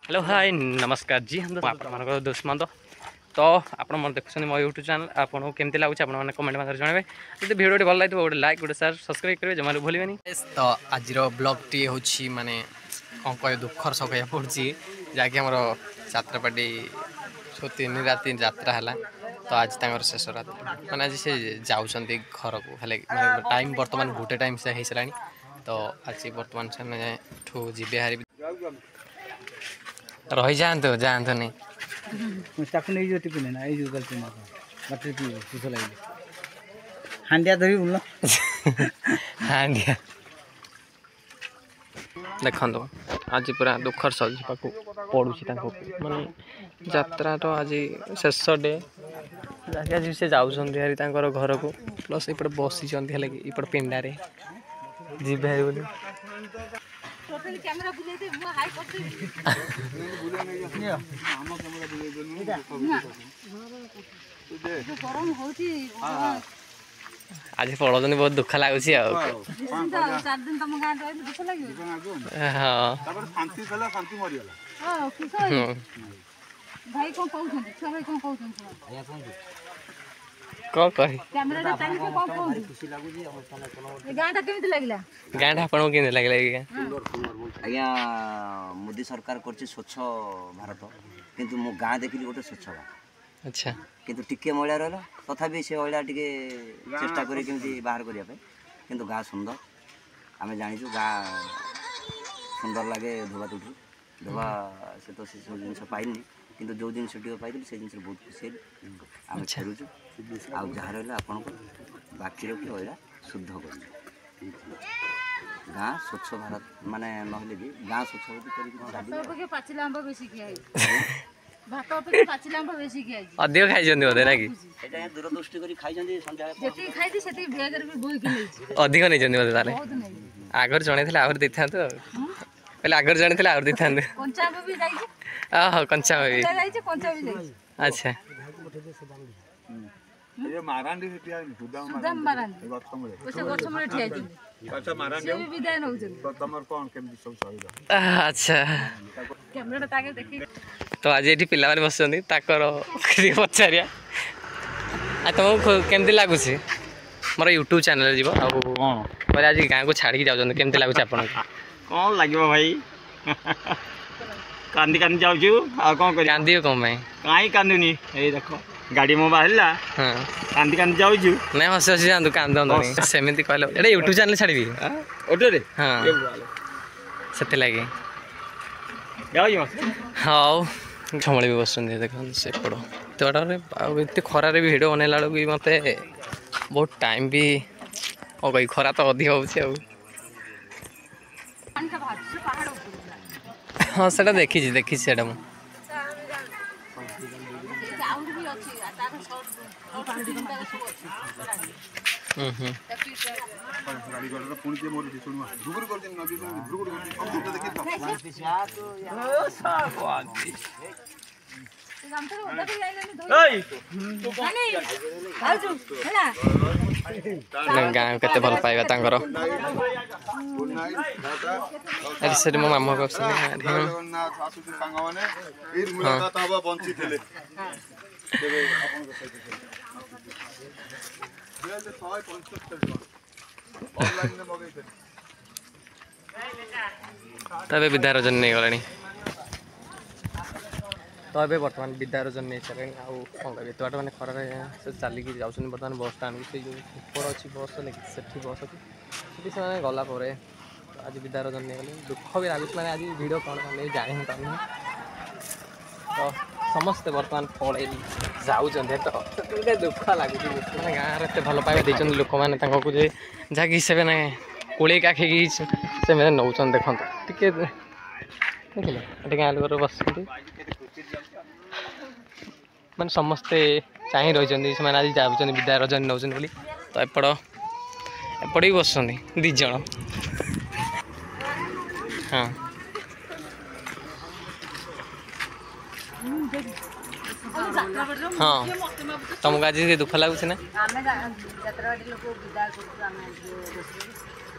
Hello hi नमस्कार जी हम आप दुष्मंत तो आप देखुं मो यूट्यूब चैनल आपको केमती लगुच आप कमेंट मध्य जनइबे जब भिडियो भल लगे गोटे लाइक गोटे शेयर सब्सक्राइब करेंगे जमा भूलें। तो आज ब्लॉग टी हूँ माने कौन कह दुखर सकै पड़ी जहाँकि आम छात्रपाटी 3 राति यात्रा है तो आज तक शेष रात मैंने आज से जाऊँच घर को हेल्ले टाइम बर्तमान गोटे टाइम से हो सारा तो आज बर्तमान से जी हारी रही जातु जातु नहीं हांडिया धरी बोल हांडिया देखो आज पूरा दुखर सजा पड़ूँ माने यात्रा तो आज शेष डे आज से जाऊँगी घर को प्लस ये बसी इपट पिंडारे जी बोली कैमरा बुले दे मो हाई करते गरम होची आज पड़ोसन बहुत दुख लगुच 4 दिन तुम गां रही दुख लागियो हां तापर शांति थला शांति मरि गला हां खुश भाई कोन कहउछन छ भाई कोन कहउछन को कहि कैमरा रे टाइम के कोन कहउछन खुशी लागु जी ए गांटा केमिति लागला गांठा आपन केमिति लागला आज्ञा मोदी सरकार करछि स्वच्छ भारत किंतु मो गाँ देखिली गोटे स्वच्छ गाँ अच्छा किंतु टिके मैला रहला तथापि से मैला टिके चेष्टा करी केमती बाहर करिया पे किंतु गाँ सुंदर आमे जानिछु गाँ सुंदर लागे धोबा तुठी धोबा से तो से सब जिनस पाइनी किंतु जो जिनस टिके पाइली से जिनस बहुत खुशी आमे छेरुछु आ जहा रहला आपन को बाकी रो के मैला शुद्ध करी गाँ स्वच्छ भारत माने नहले भी गाँ स्वच्छ होती पाचिला आंबा बेसी खियाई भात पे पाचिला आंबा बेसी खियाई अधिक खाइ जंदी बोले ना कि एटा दूरदृष्टि करी खाइ जंदी संध्या जेती खाइती सेती बेगर भी बोई के लेछि अधिक नै जंदी बोले ताले बहुत नहीं आगर जणे थिला आगर दिथांत पहले आगर जणे थिला आगर दिथांत कंचा आंबा भी जाई हां कंचा भी जाई कंचा भी जाई अच्छा ये मारांडी हिटिया सुदाम सुदाम मारांडी गछ समले ओसे गछ मले ठिया दी अच्छा मारांडी से भी विदाय नउजन तो तमर कोन केमती सब सहिदा अच्छा कैमरा ताके देखि तो आज ये पिला माने बसछन्ती ताकर पचारिया आ तुमको केमती लागुछि मोर यूट्यूब चैनल जीवो आ कोन बोले आज गाँ को छाड़ी जाउछन्ती केमती लागुछि आपन कोन लागिबो भाई कांदी कांदी जाउछु आ कोन करी कांदी को मैं काई कांदुनी ए देखो गाड़ी मो बाहरला हां कांदी कांदी जाउछु नै हसी हसी जांतु कांदनी सेमिति कहलो एटा यूट्यूब चैनल छाड़बी ओटो रे हां ए बाले सते लागे जाउ हाउ छमळे भी बसछन्ती देखो से पड़ो तो एते खरा रे भी वीडियो बनेला लगी मते बहुत टाइम भी ओ गई खरा तो अधिक होउछि आ पानी का भात से पहाड़ ऊपर हां सेटा देखि सेटा मु आउर भी अछि तार सब पानी का सब अछि गाड़ी गडर पुणी के मोर दिसुनु दुगुर कर दिन नदी दुगुर कर हम दुटा देखि गाँ केते भल पाइबा तांकर अरे से मो मामू को जगन्नाथ आसुति सांग माने वीर मुलाकात हबा बंची थिले देबे आपन को सही ऑनलाइन में मगे थे तबे विद्यारंजन नहीं गलानी तो अबे वर्तमान विद्यारंजन नहीं चले आउ कौन कह तो मैंने खरा से चलिकी जाऊँ बर्तमान बस स्टाण्ड से जो ऊपर अच्छी बस लगे से बस अच्छी से गला आज विद्यारंजन नहीं गले दुख भी लगुच मैंने आज भिड कौन नहीं जानी पानी तो समस्ते बर्तमान पड़े जाऊँ तो दुख लगुच मैंने गाँव में भल पाइबा देखते लोक मैंने जहाँकि से कोड़े काखी से मैंने नौ देखो टे देखिले गाँ लोग बस मैंने समस्ते चाह रही से आज जाऊँ विद्यारंजन नौ बोली तो एपट भी बस दीज हाँ हाँ तुमको आज दुख लगुच ना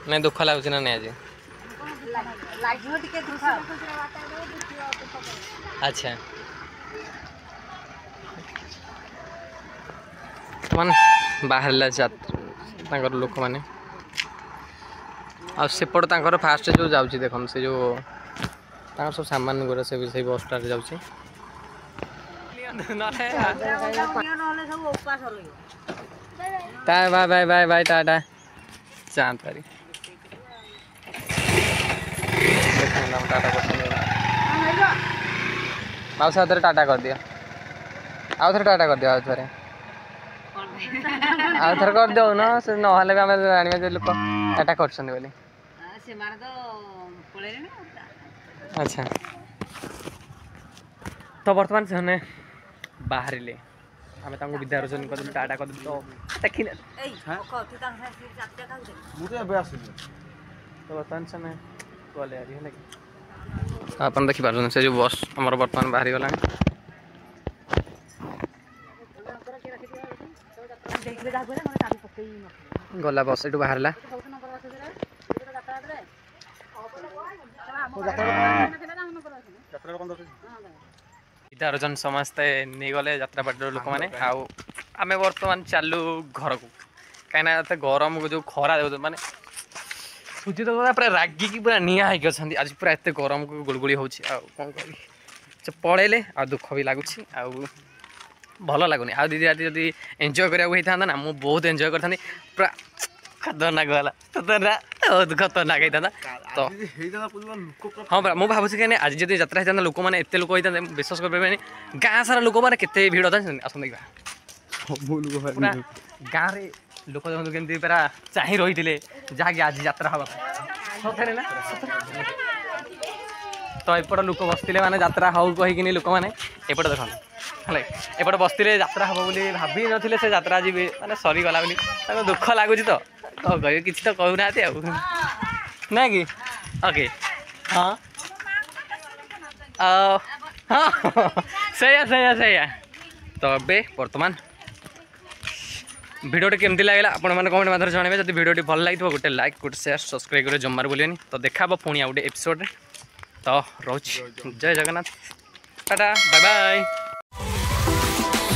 नहीं दुख लगुच ना नहीं आज लागियो टिके दुख अच्छा मान बाहर लोक मैंने आसेपट फास्ट जो जाऊँगी देख से जो सब सामान गुरा से बस स्टार जाऊँगी bye bye bye bye bye टाटा चाँद पारी टाटा माउसा थे टाटा कर दिया आउ थे टाटा कर दिया आउ थे कर दो ना से ना जाना लोक टाटा कर अच्छा तो बर्तमान से बाहर आम विद्या रंजन कर टाटा कर तो देखी तो बर्तमान से गले है आप देखिए से जो बस आम बर्तमान बाहर गला गला बस ये बाहर विद्या रंजन समस्ते नहीं गले यात्रा पार्टी लोक मैंने आम बर्तमान चालू घर को कहीं गरम को जो खरा माने सुजित पूरा रागिकी पूरा निआ होगी आज पूरा एत गरम को गुड़गुड़ी हो कौन कर पलैले आ दुख भी लगुच भल लगुनि आ दीदी रात जब एंजय कराया ना मुझे बहुत एंजय करता पूरा खतरनाक वाला खतरनाक होता तो हाँ पा मुझे भावुँ कहीं आज जब यात्रा होता लोक मैंने एत लोक होता विश्वास कर गाँ सारा लोक मैंने केते भिड़ था आसन देखा पूरा गाँव में लोक केमती पूरा चाह रही थे जहाँकि आज यात्रा हाँ सतरे ना तो एपट लोक बसते मैंने यात्रा हाउ कहीकि लोक मैंने एपट देख है एपट बसते यात्रा हम बोली भाभी नी से यात्रा आज मैंने सरीगला दुख लगुच तो कह कि तो कहूना ना कि ओके हाँ हाँ सैया तो ए बर्तमान भिडियो केमती लगे आपण मैंने कमेंट माध्यम जनइबे जब भिडियो भल लगी गोटे लाइक गोटे शेयर सब्सक्राइब कर जमार बोलिए तो देखा पुणी आउ गोटे एपिसोड तो रोच जय जगन्नाथ टाटा बाय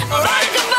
बाय।